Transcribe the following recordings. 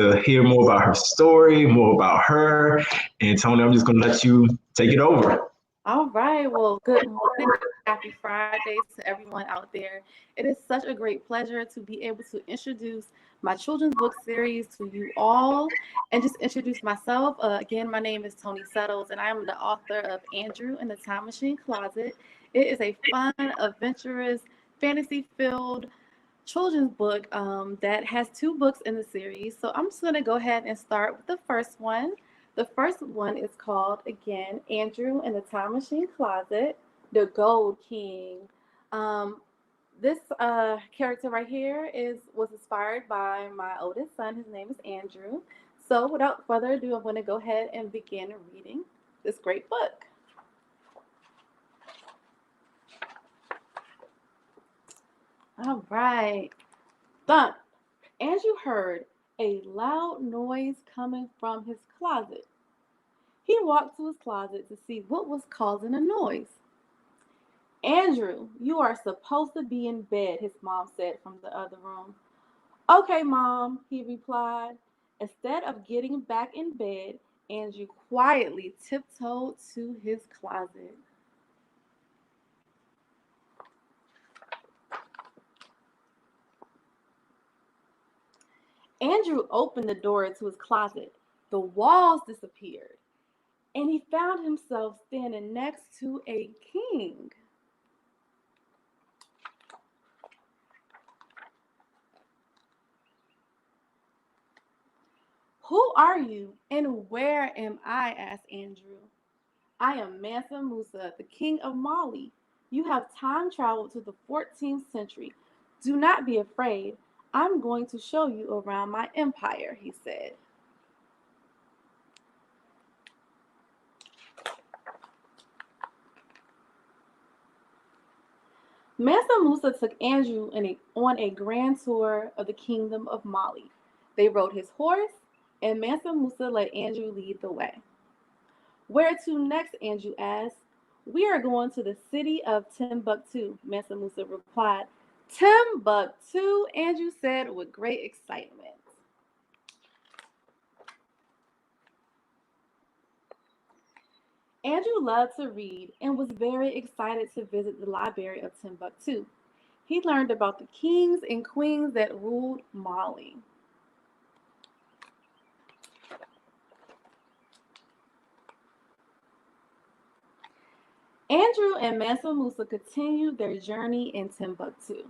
to hear more about her story, more about her. And Toni, I'm just going to let you take it over. All right. Well, good morning. Happy Friday to everyone out there. It is such a great pleasure to be able to introduce my children's book series to you all and just introduce myself. Again, my name is Toni Settles, and I am the author of Andrew in the Time Machine Closet. It is a fun, adventurous, fantasy filled children's book that has two books in the series. So I'm just going to go ahead and start with the first one. The first one is called, again, Andrew in the Time Machine Closet, the Gold King. Um, this character right here was inspired by my oldest son. His name is Andrew. So without further ado, I'm going to go ahead and begin reading this great book. All right. Thump. Andrew heard a loud noise coming from his closet. He walked to his closet to see what was causing the noise. Andrew, you are supposed to be in bed, his mom said from the other room. Okay, Mom, he replied. Instead of getting back in bed, Andrew quietly tiptoed to his closet. Andrew opened the door to his closet. The walls disappeared, and he found himself standing next to a king. Who are you and where am I? Asked Andrew. I am Mansa Musa, the king of Mali. You have time traveled to the 14th century. Do not be afraid. I'm going to show you around my empire, he said. Mansa Musa took Andrew on a grand tour of the kingdom of Mali. They rode his horse, and Mansa Musa let Andrew lead the way. Where to next? Andrew asked. We are going to the city of Timbuktu, Mansa Musa replied. Timbuktu, Andrew said with great excitement. Andrew loved to read and was very excited to visit the library of Timbuktu. He learned about the kings and queens that ruled Mali. Andrew and Mansa Musa continued their journey in Timbuktu.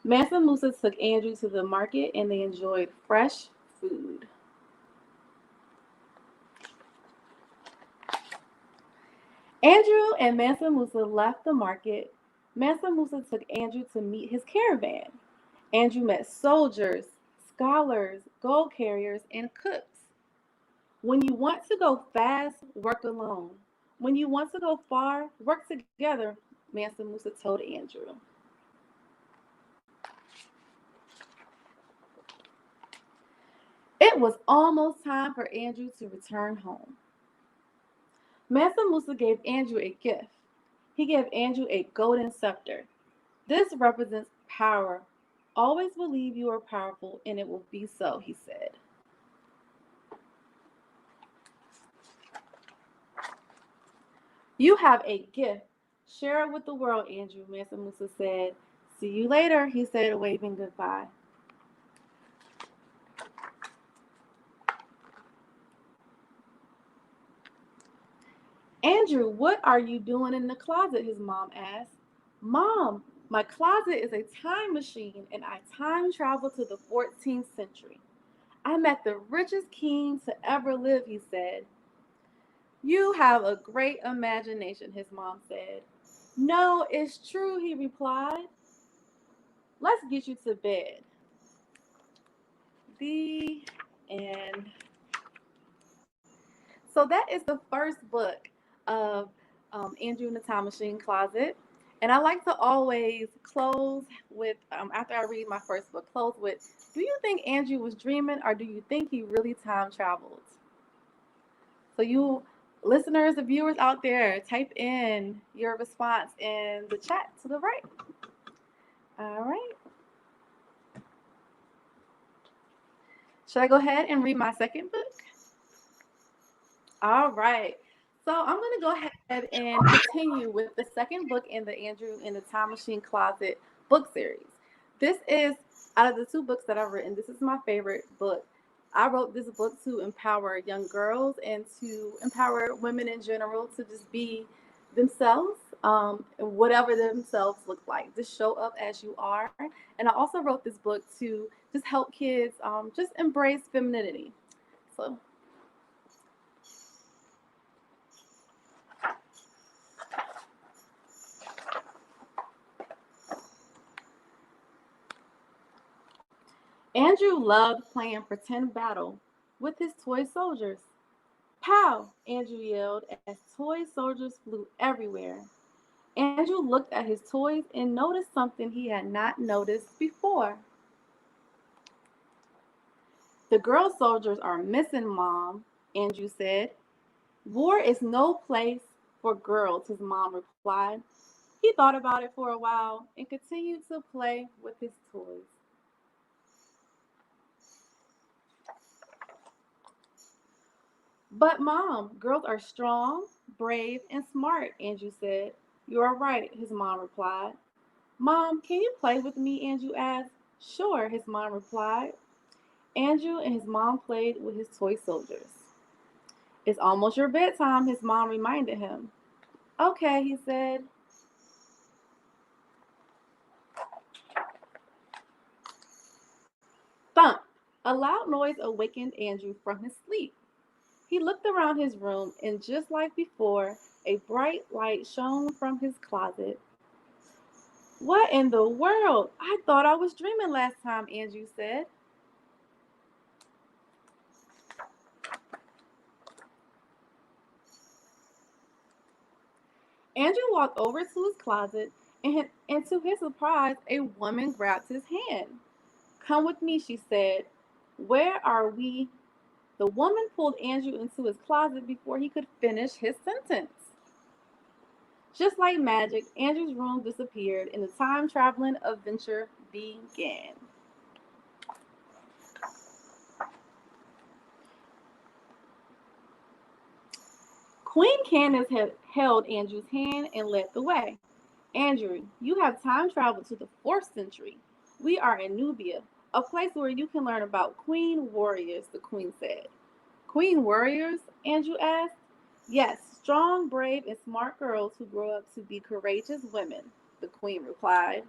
Mansa Musa took Andrew to the market and they enjoyed fresh food. Andrew and Mansa Musa left the market. Mansa Musa took Andrew to meet his caravan. Andrew met soldiers, scholars, gold carriers, and cooks. When you want to go fast, work alone. When you want to go far, work together, Mansa Musa told Andrew. It was almost time for Andrew to return home. Mansa Musa gave Andrew a gift. He gave Andrew a golden scepter. This represents power. Always believe you are powerful and it will be so, he said. You have a gift. Share it with the world, Andrew, Mansa Musa said. See you later, he said, waving goodbye. Andrew, what are you doing in the closet? His mom asked. Mom, my closet is a time machine and I time travel to the 14th century. I met the richest king to ever live, he said. You have a great imagination, his mom said. No, it's true, he replied. Let's get you to bed. The end. So that is the first book of Andrew in the Time Machine Closet. And I like to always close with, after I read my first book, close with, do you think Andrew was dreaming or do you think he really time traveled? So you listeners and viewers out there, type in your response in the chat to the right. All right. Should I go ahead and read my second book? All right. So I'm going to go ahead and continue with the second book in the Andrew in the Time Machine Closet book series. This is, out of the two books that I've written, this is my favorite book. I wrote this book to empower young girls and to empower women in general to just be themselves, and whatever themselves look like. Just show up as you are. And I also wrote this book to just help kids just embrace femininity. So Andrew loved playing pretend battle with his toy soldiers. Pow! Andrew yelled as toy soldiers flew everywhere. Andrew looked at his toys and noticed something he had not noticed before. The girl soldiers are missing, Mom, Andrew said. War is no place for girls, his mom replied. He thought about it for a while and continued to play with his toys. But, Mom, girls are strong, brave, and smart, Andrew said. You're right, his mom replied. Mom, can you play with me? Andrew asked. Sure, his mom replied. Andrew and his mom played with his toy soldiers. It's almost your bedtime, his mom reminded him. Okay, he said. Thump! A loud noise awakened Andrew from his sleep. He looked around his room, and just like before, a bright light shone from his closet. What in the world? I thought I was dreaming last time, Andrew said. Andrew walked over to his closet, and to his surprise, a woman grabbed his hand. Come with me, she said. Where are we? The woman pulled Andrew into his closet before he could finish his sentence. Just like magic, Andrew's room disappeared and the time traveling adventure began. Queen Candace had held Andrew's hand and led the way. Andrew, you have time traveled to the 4th century. We are in Nubia, a place where you can learn about queen warriors, the queen said. Queen warriors? Andrew asked. Yes, strong, brave, and smart girls who grow up to be courageous women, the queen replied.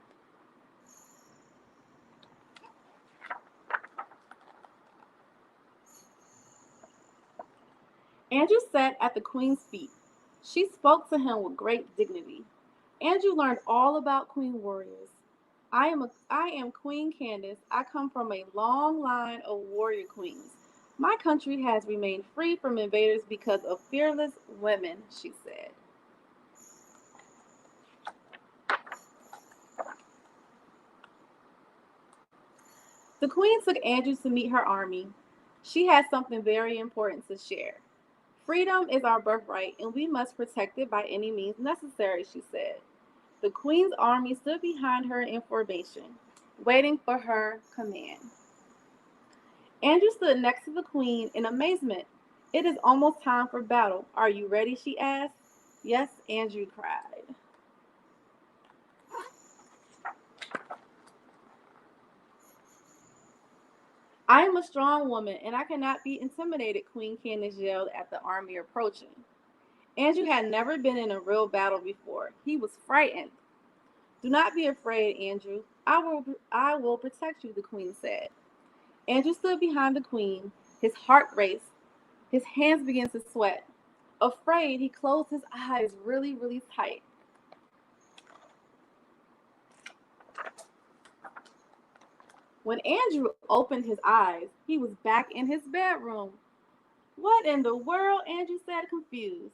Andrew sat at the queen's feet. She spoke to him with great dignity. Andrew learned all about queen warriors. I am Queen Candace. I come from a long line of warrior queens. My country has remained free from invaders because of fearless women, she said. The queen took Andrew to meet her army. She had something very important to share. Freedom is our birthright, and we must protect it by any means necessary, she said. The queen's army stood behind her in formation, waiting for her command. Andrew stood next to the queen in amazement. It is almost time for battle. Are you ready? She asked. Yes, Andrew cried. I am a strong woman, and I cannot be intimidated, Queen Candace yelled at the army approaching. Andrew had never been in a real battle before. He was frightened. Do not be afraid, Andrew. I will protect you, the queen said. Andrew stood behind the queen. His heart raced. His hands began to sweat. Afraid, he closed his eyes really, really tight. When Andrew opened his eyes, he was back in his bedroom. What in the world? Andrew said, confused.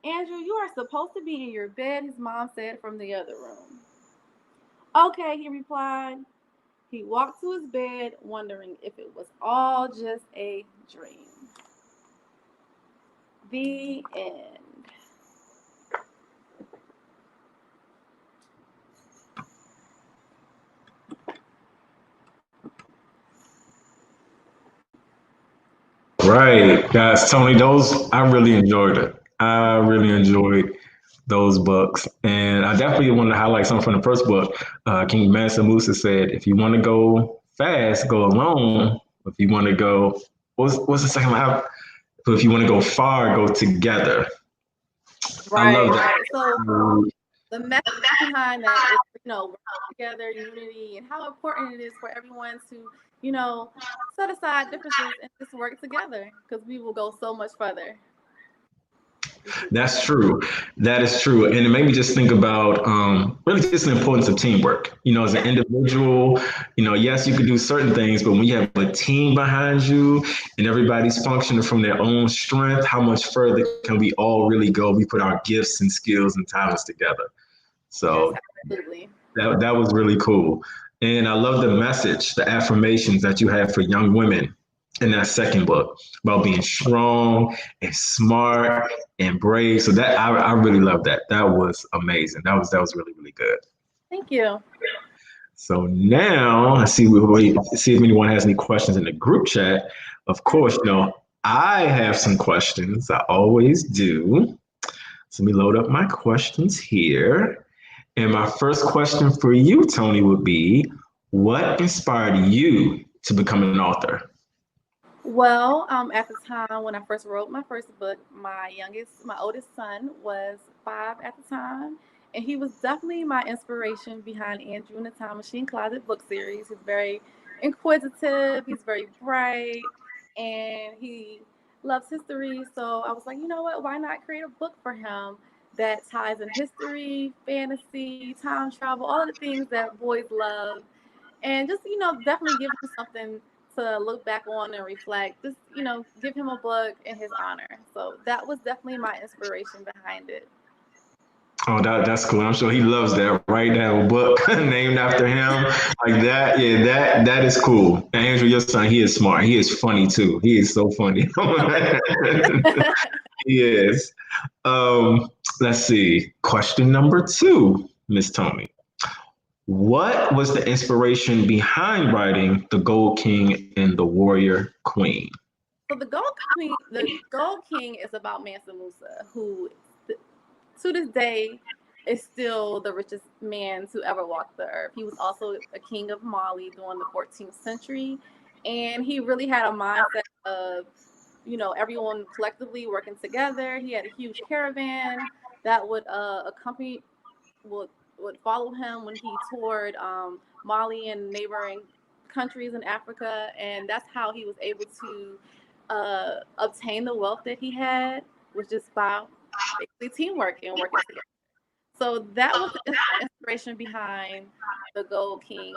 Andrew, you are supposed to be in your bed, his mom said from the other room. Okay, he replied. He walked to his bed, wondering if it was all just a dream. The end. Right, guys. Tony, those I really enjoyed it. I really enjoyed those books, and I definitely want to highlight something from the first book. King Mansa Musa said, "If you want to go fast, go alone. If you want to go, what's the second one? If you want to go far, go together." I love Right, that. right. So the message behind that is, working together, unity, and how important it is for everyone to, you know, set aside differences and just work together because we will go so much further if we do that. That's true. That is true. And it made me just think about really just the importance of teamwork. As an Yeah, individual, yes, you can do certain things, but when you have a team behind you and everybody's functioning from their own strength, how much further can we all really go? We put our gifts and skills and talents together. yes, So absolutely. that was really cool. And I love the message, the affirmations that you have for young women in that second book about being strong and smart and brave. So that I really love that. That was amazing. That was really, really good. Thank you. So now let's see if anyone has any questions in the group chat. Of course, I have some questions. I always do. So let me load up my questions here. And my first question for you, Tony, would be what inspired you to become an author? Well, at the time when I first wrote my first book, my oldest son was 5 at the time, and he was definitely my inspiration behind Andrew and the Time Machine Closet book series. He's very inquisitive, he's very bright, and he loves history. So I was like, you know what? Why not create a book for him that ties in history, fantasy, time travel, all of the things that boys love, and just definitely give him something to look back on and reflect. Just give him a book in his honor. So that was definitely my inspiration behind it. Oh, that's cool. I'm sure he loves that, right? That a book named after him, like that. Yeah, that is cool. And Andrew, your son, he is smart. He is funny too. He is so funny. He is. Um, let's see. Question number two, Miss Tony. What was the inspiration behind writing The Gold King and the Warrior Queen? So the Gold King is about Mansa Musa, who to this day is still the richest man to ever walk the earth. He was also a king of Mali during the 14th century, and he really had a mindset of everyone collectively working together. He had a huge caravan that would accompany would would follow him when he toured Mali and neighboring countries in Africa, and that's how he was able to obtain the wealth that he had, was just by basically teamwork and working together. So that was the inspiration behind the Gold King.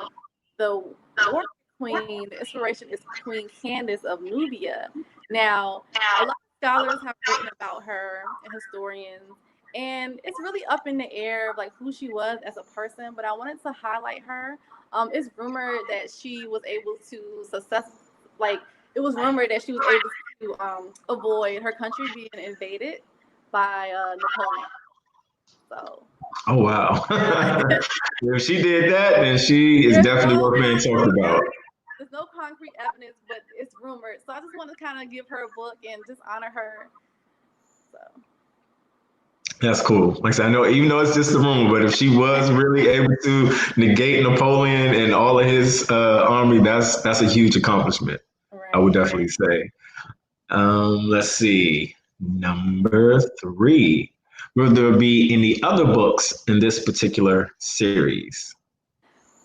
The Warrior Queen, the inspiration is Queen Candace of Nubia. Now, a lot of scholars have written about her and historians, and it's really up in the air of like who she was as a person. But I wanted to highlight her. It's rumored that she was able to like it was rumored that she was able to avoid her country being invaded by Napoleon. So Oh wow! yeah. If she did that, then she is There's definitely no worth being talked concrete about. evidence. There's no concrete evidence, but it's rumored. So I just want to kind of give her a book and just honor her. So That's cool. Like I said, I know even though it's just a rumor, but if she was really able to negate Napoleon and all of his army, that's a huge accomplishment. I would right. definitely say. Let's see. Number three. Will there be any other books in this particular series?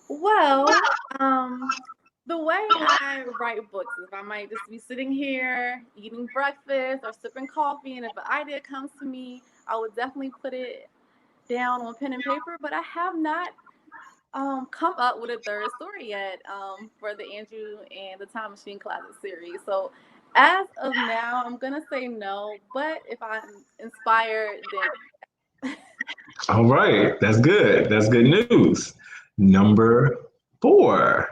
Well, the way I write books is if I might just be sitting here eating breakfast or sipping coffee, and if an idea comes to me, I would definitely put it down on pen and paper. But I have not come up with a third story yet for the Andrew and the Time Machine Closet series. So as of now, I'm gonna say no. But if I'm inspired, then All right, that's good. That's good news. Number four.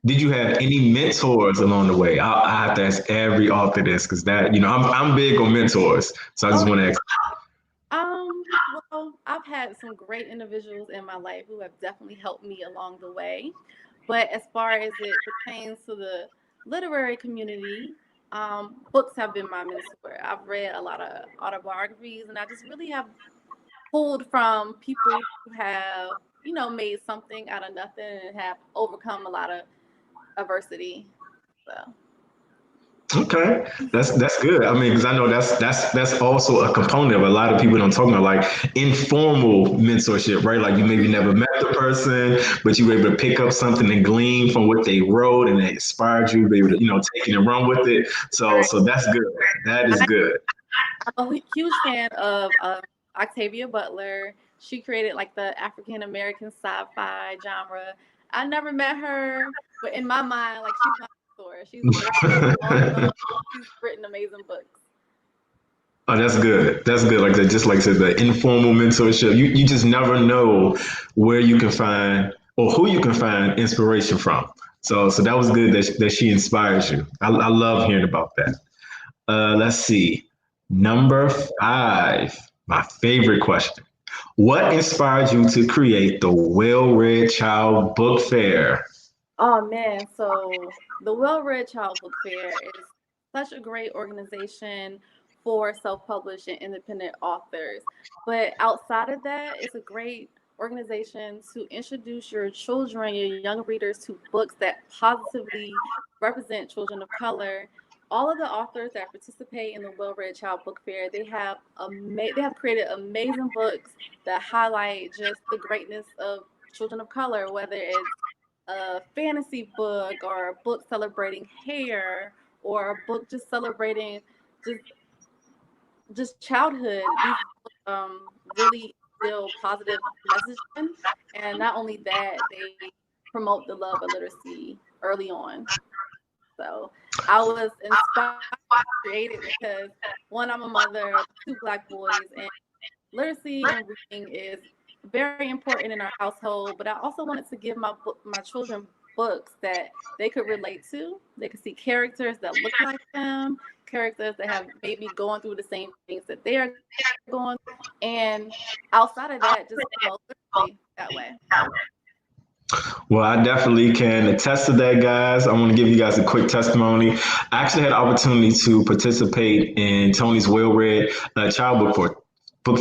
Did you have any mentors along the way? I have to ask every author this because I'm big on mentors, so I just oh want to ask. well, I've had some great individuals in my life who have definitely helped me along the way. But as far as it pertains to the literary community, Books have been my mentor. I've read a lot of autobiographies, and I just really have pulled from people who have, made something out of nothing and have overcome a lot of adversity. So. Okay, that's good. I mean, because I know that's also a component of a lot of people don't talk about, like informal mentorship, right? Like you maybe never met the person, but you were able to pick up something and glean from what they wrote, and it inspired you to be able to, take it and run with it. So that's good. That is good. I'm a huge fan of Octavia Butler. She created like the African American sci-fi genre. I never met her, but in my mind, like she's my mentor. She's awesome. She's written amazing books. Oh, that's good. That's good. Like that, just like I said, the informal mentorship. You just never know where you can find or who you can find inspiration from. So that was good that she inspires you. I love hearing about that. Let's see. Number 5, my favorite question. What inspired you to create the Well Read Child Book Fair? Oh man, so the Well Read Child Book Fair is such a great organization for self-published and independent authors. But outside of that, it's a great organization to introduce your children, your young readers to books that positively represent children of color. All of the authors that participate in the Well Read Child Book Fair, they have created amazing books that highlight just the greatness of children of color, whether it's a fantasy book or a book celebrating hair or a book just celebrating just just childhood. These books really instill positive messaging, and not only that, they promote the love of literacy early on. So I was inspired to create it because one, I'm a mother of two black boys, and literacy and reading is very important in our household, but I also wanted to give my children books that they could relate to. They could see characters that look like them, characters that have maybe going through the same things that they are going through, and outside of that, just promote literacy that way. Well, I definitely can attest to that, guys. I want to give you guys a quick testimony. I actually had the opportunity to participate in Tony's Well Read Child Book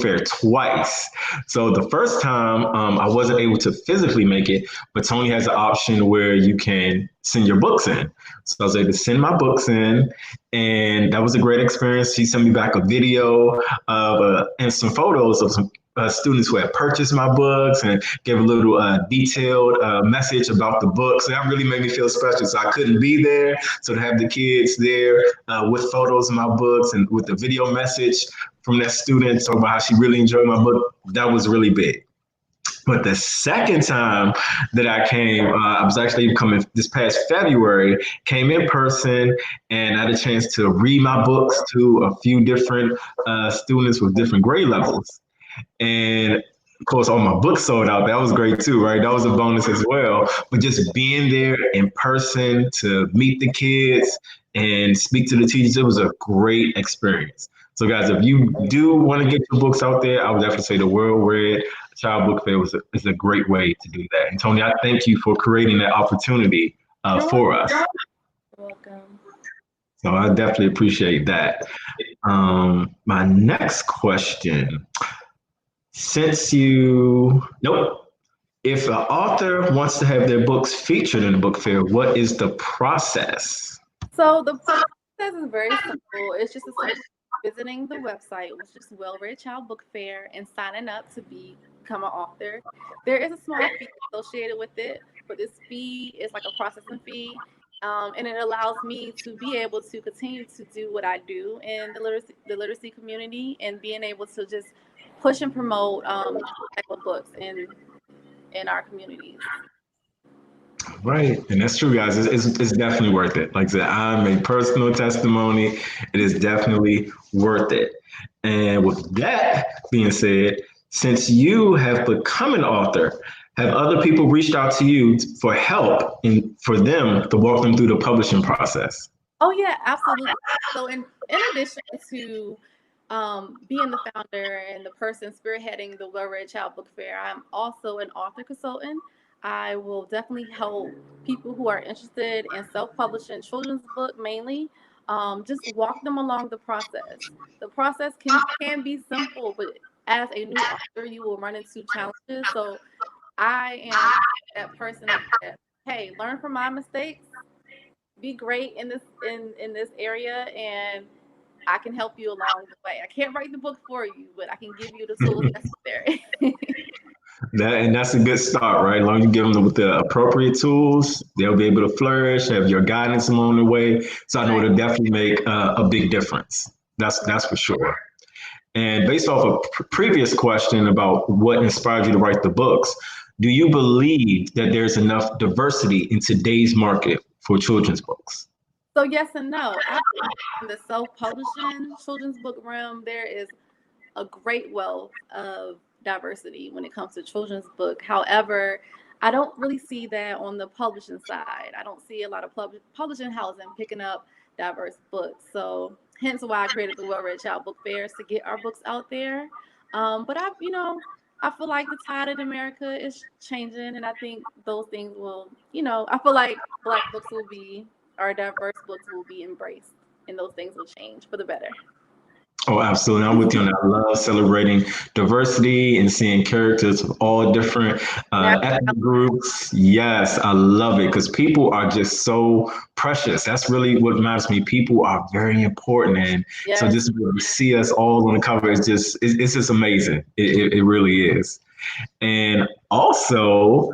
Fair twice. So the first time I wasn't able to physically make it, but Tony has an option where you can send your books in. So I was able to send my books in, and that was a great experience. He sent me back a video of and some photos of some students who had purchased my books and gave a little detailed message about the book. So that really made me feel special. So I couldn't be there. So to have the kids there with photos of my books and with the video message from that student talking about how she really enjoyed my book, that was really big. But the second time that I came, I was actually coming this past February, came in person, and I had a chance to read my books to a few different students with different grade levels. And of course, all my books sold out. That was great too, right? That was a bonus as well. But just being there in person to meet the kids and speak to the teachers, it was a great experience. So, guys, if you do want to get your books out there, I would definitely say the World Read Child Book Fair is a great way to do that. And Tony, I thank you for creating that opportunity for us. You're welcome. So I definitely appreciate that. My next question. Since you, nope. If an author wants to have their books featured in the book fair, what is the process? So the process is very simple. It's just a simple visiting the website, which is Well Read Child Book Fair, and signing up to become an author. There is a small fee associated with it, but this fee is like a processing fee. And it allows me to be able to continue to do what I do in the literacy community and being able to just push and promote type of books in our communities. Right. And that's true, guys. It's definitely worth it. Like I said, I'm a personal testimony. It is definitely worth it. And with that being said, since you have become an author, have other people reached out to you for help and for them to walk them through the publishing process? Oh yeah, absolutely. So in addition to being the founder and the person spearheading the Well Read Child Book Fair, I'm also an author consultant. I will definitely help people who are interested in self-publishing children's book mainly, just walk them along the process. The process can be simple, but as a new author, you will run into challenges. So I am that person that, hey, learn from my mistakes, be great in this area, and I can help you along the way. I can't write the book for you, but I can give you the tools necessary. That's a good start, right? As long as you give them with the appropriate tools, they'll be able to flourish, have your guidance along the way. So I know it'll definitely make a big difference. That's for sure. And based off a previous question about what inspired you to write the books, do you believe that there's enough diversity in today's market for children's books? So yes and no. I think in the self-publishing children's book realm, there is a great wealth of diversity when it comes to children's book. However, I don't really see that on the publishing side. I don't see a lot of publishing houses picking up diverse books. So hence why I created the Well Read Child Book Fairs to get our books out there. But I feel like the tide in America is changing, and I think those things will, I feel like Black books will be, or diverse books will be embraced, and those things will change for the better. Oh, absolutely. I'm with you on that. I love celebrating diversity and seeing characters of all different ethnic groups. Yes, I love it because people are just so precious. That's really what matters to me. People are very important. And so just to see us all on the cover is it's just amazing. It really is. And also,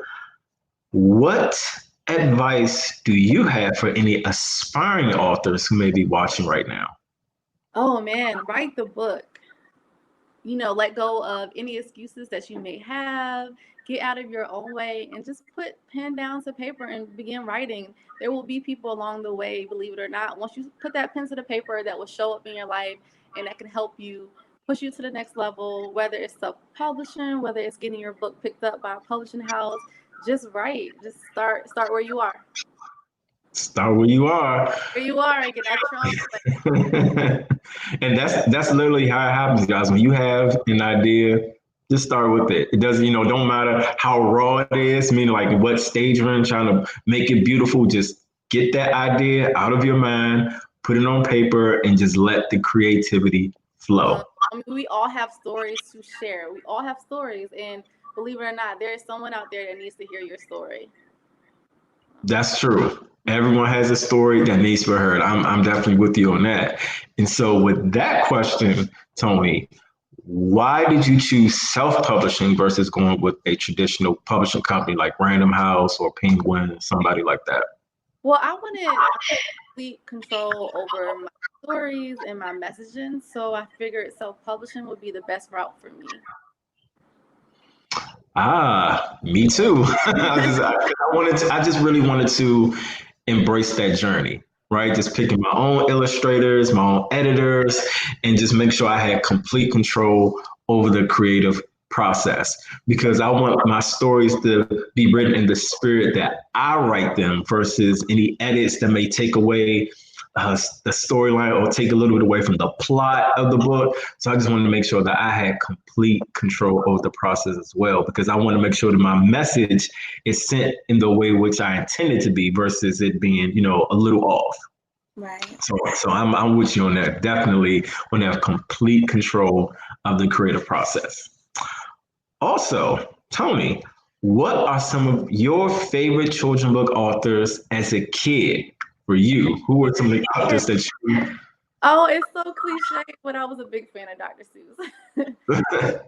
what advice do you have for any aspiring authors who may be watching right now? Oh man, write the book. Let go of any excuses that you may have, get out of your own way, and just put pen down to paper and begin writing. There will be people along the way, believe it or not. Once you put that pen to the paper, that will show up in your life, and that can help you push you to the next level, whether it's self-publishing, whether it's getting your book picked up by a publishing house. Just write. Just start where you are. Start where you are. Where you are and get out your own way. And that's literally how it happens, guys. When you have an idea, just start with it. It doesn't, don't matter how raw it is, meaning like what stage you're in, trying to make it beautiful. Just get that idea out of your mind, put it on paper, and just let the creativity flow. We all have stories to share. We all have stories, and believe it or not, there is someone out there that needs to hear your story. That's true. Everyone has a story that needs to be heard. I'm definitely with you on that. And so with that question, Toni, why did you choose self-publishing versus going with a traditional publishing company like Random House or Penguin, somebody like that? Well, I wanted complete control over my stories and my messaging, so I figured self-publishing would be the best route for me. Me too. I just really wanted to embrace that journey, right? Just picking my own illustrators, my own editors, and just make sure I had complete control over the creative process because I want my stories to be written in the spirit that I write them versus any edits that may take away the storyline or take a little bit away from the plot of the book. So I just wanted to make sure that I had complete control over the process as well, because I want to make sure that my message is sent in the way which I intended to be versus it being, a little off. Right. So I'm with you on that. Definitely want to have complete control of the creative process. Also, Toni, what are some of your favorite children's book authors as a kid? For you, who were some of the authors that you? Oh, it's so cliche, but I was a big fan of Dr. Seuss.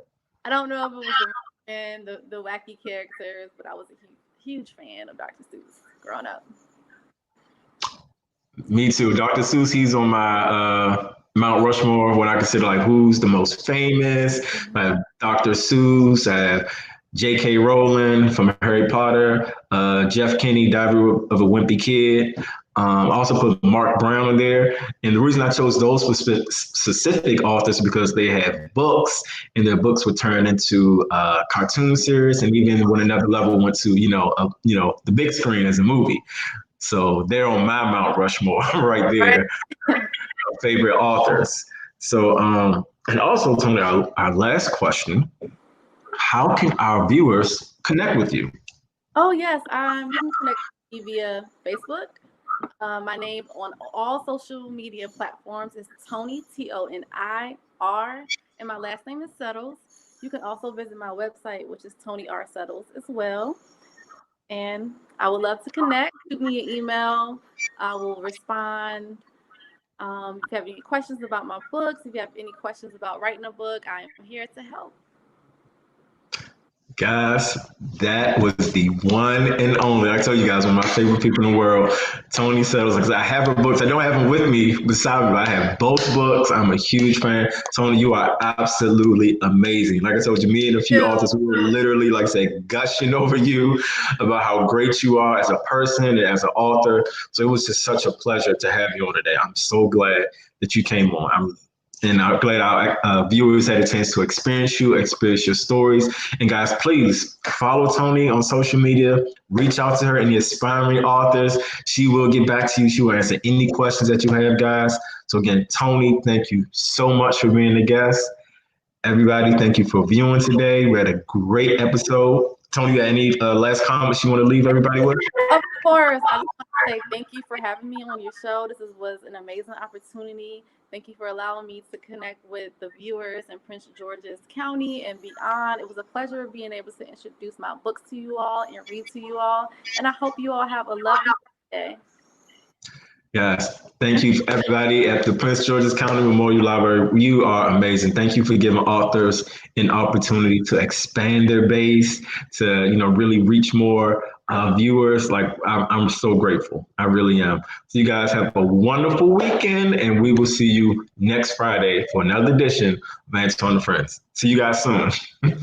I don't know if it was the wacky characters, but I was a huge fan of Dr. Seuss growing up. Me too. Dr. Seuss, he's on my Mount Rushmore, what I consider like who's the most famous. Dr. Seuss, J.K. Rowling from Harry Potter, Jeff Kinney, Diary of a Wimpy Kid. I also put Mark Brown in there. And the reason I chose those specific authors because they have books and their books were turned into cartoon series. And even when another level went to, the big screen as a movie. So they're on my Mount Rushmore right there, favorite authors. So, and also, Toni, our last question, how can our viewers connect with you? Oh, yes. You can connect with me via Facebook. My name on all social media platforms is Toni, Tonir, and my last name is Settles. You can also visit my website, which is Toni R. Settles as well. And I would love to connect. Shoot me an email. I will respond. If you have any questions about my books, if you have any questions about writing a book, I am here to help. Guys, that was the one and only. I tell you guys, one of my favorite people in the world, Toni Settles. Because I have her books. I don't have them with me beside me, but I have both books. I'm a huge fan. Toni, you are absolutely amazing. Like I told you, me and a few authors, we were literally, like I say, gushing over you about how great you are as a person and as an author. So it was just such a pleasure to have you on today. I'm so glad that you came on. And I'm glad our viewers had a chance to experience your stories. And guys, please follow Toni on social media. Reach out to her, any aspiring authors. She will get back to you. She will answer any questions that you have, guys. So again, Toni, thank you so much for being a guest. Everybody, thank you for viewing today. We had a great episode. Toni, you got any last comments you want to leave everybody with? Of course. I just want to say thank you for having me on your show. Was an amazing opportunity. Thank you for allowing me to connect with the viewers in Prince George's County and beyond. It was a pleasure being able to introduce my books to you all and read to you all. And I hope you all have a lovely day. Yes, thank you everybody at the Prince George's County Memorial Library. You are amazing. Thank you for giving authors an opportunity to expand their base, to really reach more viewers. Like I'm so grateful. I really am. So you guys have a wonderful weekend, and we will see you next Friday for another edition of Antoine and Friends. See you guys soon.